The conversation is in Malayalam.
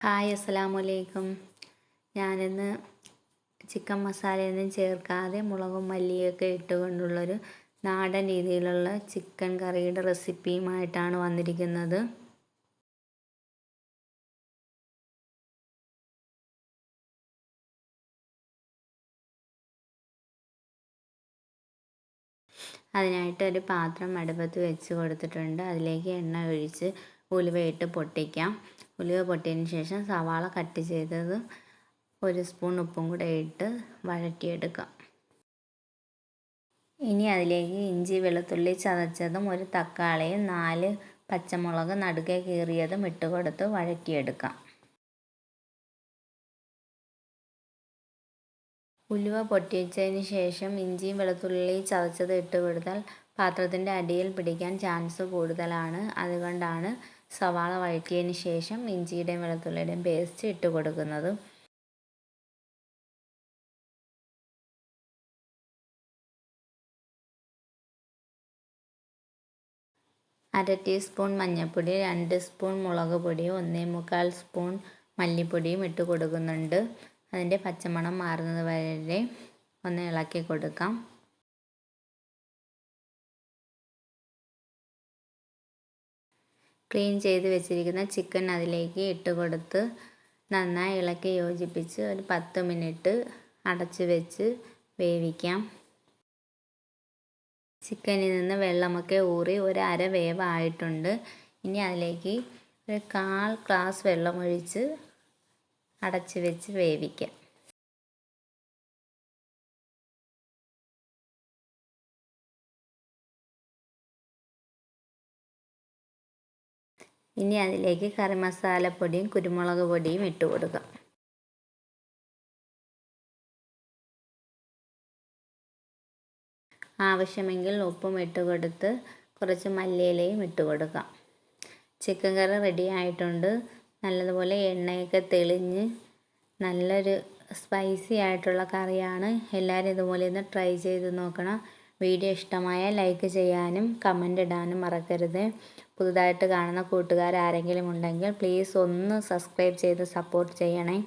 ഹായ് അസ്സലാമലൈക്കും. ഞാനിന്ന് ചിക്കൻ മസാലയൊന്നും ചേർക്കാതെ മുളകും മല്ലിയൊക്കെ ഇട്ടുകൊണ്ടുള്ളൊരു നാടൻ രീതിയിലുള്ള ചിക്കൻ കറിയുടെ റെസിപ്പിയുമായിട്ടാണ് വന്നിരിക്കുന്നത്. അതിനായിട്ട് ഒരു പാത്രം അടുപ്പത്ത് വെച്ച് കൊടുത്തിട്ടുണ്ട്. അതിലേക്ക് എണ്ണ ഒഴിച്ച് ഉലുവയിട്ട് പൊട്ടിക്കാം. ഉലുവ പൊട്ടിയതിന് ശേഷം സവാള കട്ട് ചെയ്തത് 1 സ്പൂൺ ഉപ്പും കൂടെ ഇട്ട് വഴറ്റിയെടുക്കാം. ഇനി അതിലേക്ക് ഇഞ്ചി വെളുത്തുള്ളി ചതച്ചതും 1 തക്കാളിയും 4 പച്ചമുളക് നടുകെ കീറിയതും ഇട്ട് കൊടുത്ത് വഴറ്റിയെടുക്കാം. ഉലുവ പൊട്ടിച്ചതിന് ശേഷം ഇഞ്ചിയും വെളുത്തുള്ളി ചതച്ചത് ഇട്ട് കൊടുത്താൽ പാത്രത്തിൻ്റെ അടിയിൽ പിടിക്കാൻ ചാൻസ് കൂടുതലാണ്. അതുകൊണ്ടാണ് സവാള വഴറ്റിയതിന് ശേഷം ഇഞ്ചിയുടെയും വെളുത്തുള്ളിയുടെയും പേസ്റ്റ് ഇട്ട് കൊടുക്കുന്നത്. അര ടീസ്പൂൺ മഞ്ഞൾപ്പൊടി, 2 സ്പൂൺ മുളക് പൊടിയും 1.25 സ്പൂൺ മല്ലിപ്പൊടിയും ഇട്ട് കൊടുക്കുന്നുണ്ട്. അതിൻ്റെ പച്ചമണം മാറുന്നത് വരെ ഒന്ന് ഇളക്കി കൊടുക്കാം. ക്ലീൻ ചെയ്ത് വെച്ചിരിക്കുന്ന ചിക്കൻ അതിലേക്ക് ഇട്ട് കൊടുത്ത് നന്നായി ഇളക്കി യോജിപ്പിച്ച് ഒരു 10 മിനിറ്റ് അടച്ച് വെച്ച് വേവിക്കാം. ചിക്കനിൽ നിന്ന് വെള്ളമൊക്കെ ഊറി ഒരു അര വേവായിട്ടുണ്ട്. ഇനി അതിലേക്ക് ഒരു 1/4 ഗ്ലാസ് വെള്ളമൊഴിച്ച് അടച്ച് വെച്ച് വേവിക്കാം. ഇനി അതിലേക്ക് കറി മസാലപ്പൊടിയും കുരുമുളക് പൊടിയും ഇട്ട് കൊടുക്കാം. ആവശ്യമെങ്കിൽ ഉപ്പും ഇട്ട് കൊടുത്ത് കുറച്ച് മല്ലിയിലയും ഇട്ട് കൊടുക്കാം. ചിക്കൻ കറി റെഡി ആയിട്ടുണ്ട്. നല്ലതുപോലെ എണ്ണയൊക്കെ തെളിഞ്ഞ് നല്ലൊരു സ്പൈസി ആയിട്ടുള്ള കറിയാണ്. എല്ലാവരും ഇതുപോലെ ഒന്ന് ട്രൈ ചെയ്ത് നോക്കണം. വീഡിയോ ഇഷ്ടമായാൽ ലൈക്ക് ചെയ്യാനും കമൻ്റ് ഇടാനും മറക്കരുത്. പുതുതായിട്ട് കാണുന്ന കൂട്ടുകാർ ആരെങ്കിലും ഉണ്ടെങ്കിൽ പ്ലീസ് ഒന്ന് സബ്സ്ക്രൈബ് ചെയ്ത് സപ്പോർട്ട് ചെയ്യണേ.